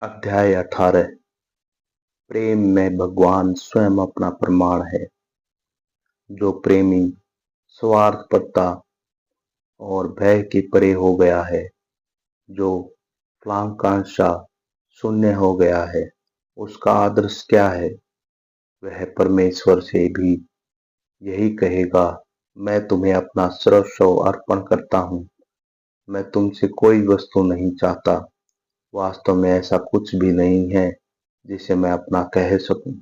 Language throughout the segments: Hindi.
अध्याय 18। प्रेम में भगवान स्वयं अपना प्रमाण है। जो प्रेमी स्वार्थपरता और भय के परे हो गया है, जो फलाकांक्षा शून्य हो गया है, उसका आदर्श क्या है? वह परमेश्वर से भी यही कहेगा, मैं तुम्हें अपना सर्वस्व अर्पण करता हूँ। मैं तुमसे कोई वस्तु नहीं चाहता। वास्तव में ऐसा कुछ भी नहीं है जिसे मैं अपना कह सकूं।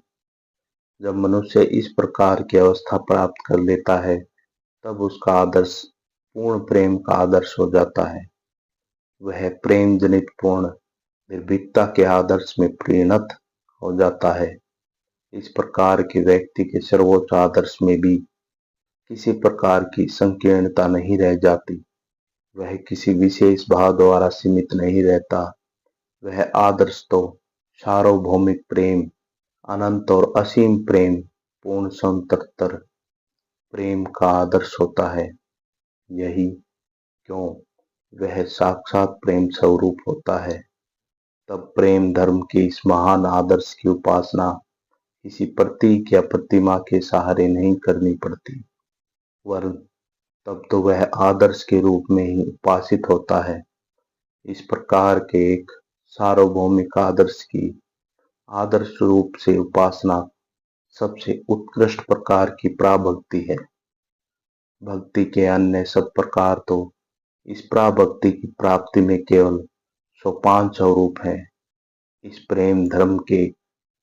जब मनुष्य इस प्रकार की अवस्था प्राप्त कर लेता है, तब उसका आदर्श पूर्ण प्रेम का आदर्श हो जाता है। वह प्रेम जनित पूर्ण निर्भीकता के आदर्श में परिणत हो जाता है। इस प्रकार के व्यक्ति के सर्वोच्च आदर्श में भी किसी प्रकार की संकीर्णता नहीं रह जाती। वह किसी विशेष भाव द्वारा सीमित नहीं रहता। वह आदर्श तो सार्वभौमिक प्रेम, अनंत और असीम प्रेम, पूर्ण स्वतंत्र प्रेम का आदर्श होता है। यही क्यों वह साक्षात प्रेम स्वरूप होता है। तब प्रेम धर्म के इस महान आदर्श की उपासना किसी प्रतीक या प्रतिमा के सहारे नहीं करनी पड़ती, वरन तब तो वह आदर्श के रूप में ही उपासित होता है। इस प्रकार के एक सार्वभौमिक आदर्श की आदर्श रूप से उपासना सबसे उत्कृष्ट प्रकार की पराभक्ति है। भक्ति के अन्य सब प्रकार तो इस पराभक्ति की प्राप्ति में केवल सोपान स्वरूप है। इस प्रेम धर्म के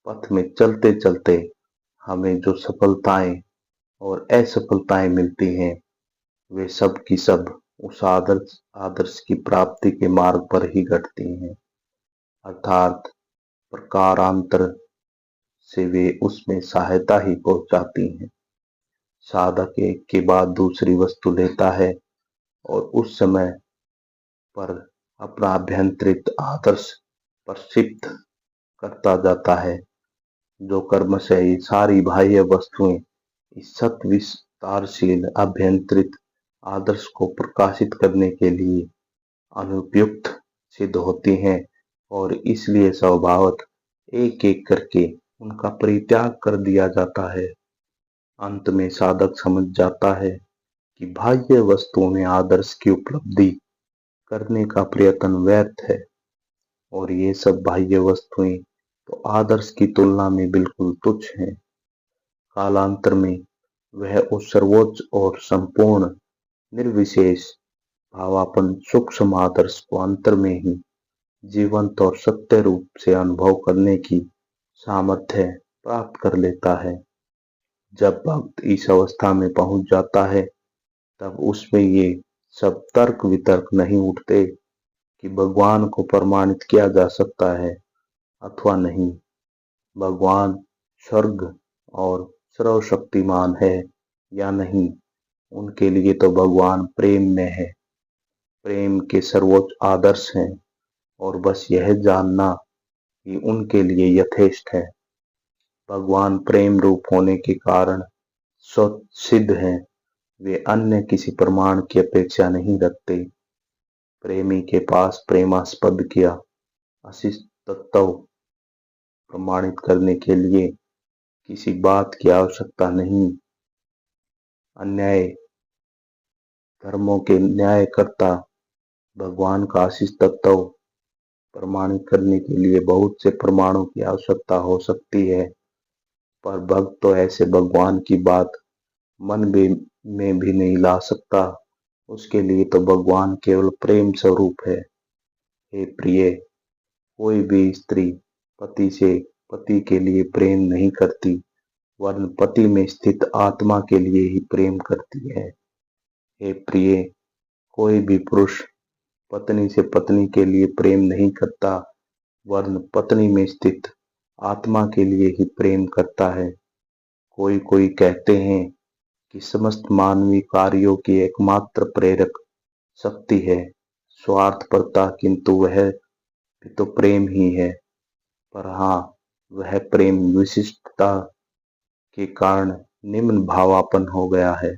पथ में चलते चलते हमें जो सफलताएं और असफलताएं मिलती हैं, वे सब की सब उस आदर्श की प्राप्ति के मार्ग पर ही घटती हैं। अर्थात प्रकारांतर से वे उसमें सहायता ही पहुंचाती हैं। साधक एक के बाद दूसरी वस्तु लेता है और उस समय पर अपना अभ्यंतरित आदर्श प्रक्षिप्त करता जाता है। जो कर्म से ये सारी बाह्य वस्तुएं इस सत विस्तारशील अभ्यंतरित आदर्श को प्रकाशित करने के लिए अनुपयुक्त सिद्ध होती हैं और इसलिए स्वभावतः एक एक करके उनका परित्याग कर दिया जाता है। अंत में साधक समझ जाता है कि बाह्य वस्तुओं में आदर्श की उपलब्धि करने का प्रयत्न व्यर्थ है और ये सब बाह्य वस्तुएं तो आदर्श की तुलना में बिल्कुल तुच्छ हैं। कालांतर में वह उस सर्वोच्च और संपूर्ण निर्विशेष भावापन सूक्ष्म आदर्श को अंतर में ही जीवंत और सत्य रूप से अनुभव करने की सामर्थ्य प्राप्त कर लेता है। जब भक्त इस अवस्था में पहुंच जाता है, तब उसमें ये सब तर्क वितर्क नहीं उठते कि भगवान को प्रमाणित किया जा सकता है अथवा नहीं, भगवान स्वर्ग और सर्वशक्तिमान है या नहीं। उनके लिए तो भगवान प्रेम में है, प्रेम के सर्वोच्च आदर्श हैं और बस यह जानना कि उनके लिए यथेष्ट है। भगवान प्रेम रूप होने के कारण स्वसिद्ध हैं। वे अन्य किसी प्रमाण की अपेक्षा नहीं रखते। प्रेमी के पास प्रेमास्पद किया अशिष्ट तत्व प्रमाणित करने के लिए किसी बात की आवश्यकता नहीं। अन्याय धर्मों के न्यायकर्ता भगवान का अशिष्ट तत्व प्रमाणित करने के लिए बहुत से प्रमाणों की आवश्यकता हो सकती है, पर भक्त तो ऐसे भगवान की बात मन में भी नहीं ला सकता। उसके लिए तो भगवान केवल प्रेम स्वरूप है। हे प्रिय, कोई भी स्त्री पति से पति के लिए प्रेम नहीं करती, वरन पति में स्थित आत्मा के लिए ही प्रेम करती है। हे प्रिय, कोई भी पुरुष पत्नी से पत्नी के लिए प्रेम नहीं करता, वरन पत्नी में स्थित आत्मा के लिए ही प्रेम करता है। कोई कहते हैं कि समस्त मानवीय कार्यों की एकमात्र प्रेरक शक्ति है स्वार्थपरता, किंतु वह भी तो प्रेम ही है। पर हाँ, वह प्रेम विशिष्टता के कारण निम्न भावापन हो गया है।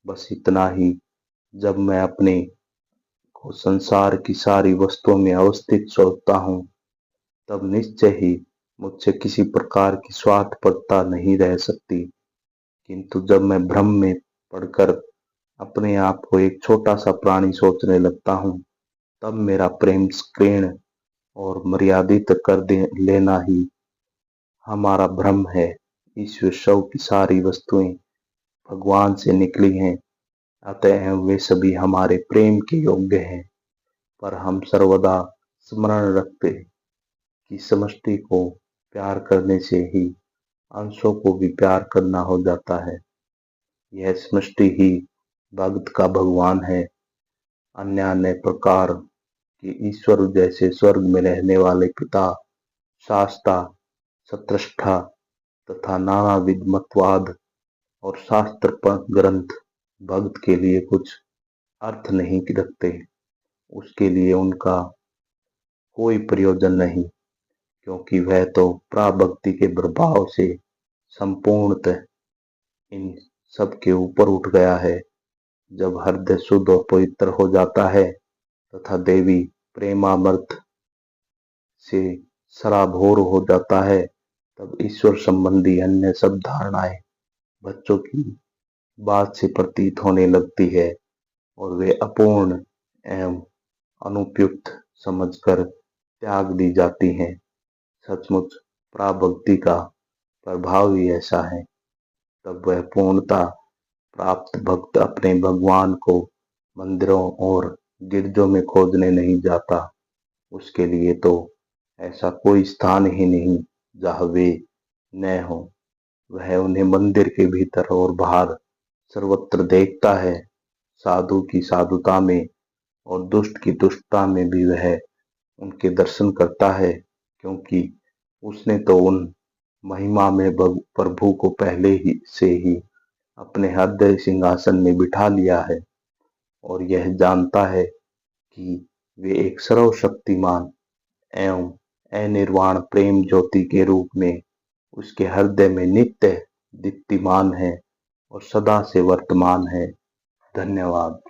बस इतना ही। जब मैं अपने को संसार की सारी वस्तुओं में अवस्थित सोचता हूँ, तब निश्चय ही मुझसे किसी प्रकार की स्वार्थपरता नहीं रह सकती। किंतु जब मैं भ्रम में पड़कर अपने आप को एक छोटा सा प्राणी सोचने लगता हूँ, तब मेरा प्रेम संकीर्ण और मर्यादित कर लेना ही हमारा भ्रम है। इस विश्व की सारी वस्तुएं भगवान से निकली हैं, अतः वे सभी हमारे प्रेम के योग्य हैं। पर हम सर्वदा स्मरण रखते कि समष्टि को प्यार करने से ही अंशों को भी प्यार करना हो जाता है। यह समष्टि ही भक्त का भगवान है। अन्य अन्य प्रकार के ईश्वर जैसे स्वर्ग में रहने वाले पिता, शास्ता, सत्रष्टा तथा नानाविध मतवाद और शास्त्र ग्रंथ भक्त के लिए कुछ अर्थ नहीं रखते। उसके लिए उनका कोई प्रयोजन नहीं, क्योंकि वह तो पराभक्ति के प्रभाव से संपूर्णतः इन सब के ऊपर उठ गया है। जब हृदय शुद्ध और पवित्र हो जाता है तथा देवी प्रेमामृत से सराबोर हो जाता है, तब ईश्वर संबंधी अन्य सब धारणाएं बच्चों की बात से प्रतीत होने लगती है और वे अपूर्ण एवं अनुपयुक्त समझकर त्याग दी जाती हैं। सचमुच पराभक्ति का प्रभाव ही ऐसा है। तब वह पूर्णता प्राप्त भक्त अपने भगवान को मंदिरों और गिरजों में खोजने नहीं जाता। उसके लिए तो ऐसा कोई स्थान ही नहीं जहाँ वे न हो। वह उन्हें मंदिर के भीतर और बाहर सर्वत्र देखता है। साधु की साधुता में और दुष्ट की दुष्टता में भी वह उनके दर्शन करता है, क्योंकि उसने तो उन महिमा में प्रभु को पहले ही से ही अपने हृदय सिंहासन में बिठा लिया है और यह जानता है कि वे एक सर्वशक्तिमान एवं अनिर्वाण प्रेम ज्योति के रूप में उसके हृदय में नित्य दीप्तिमान है और सदा से वर्तमान है। धन्यवाद।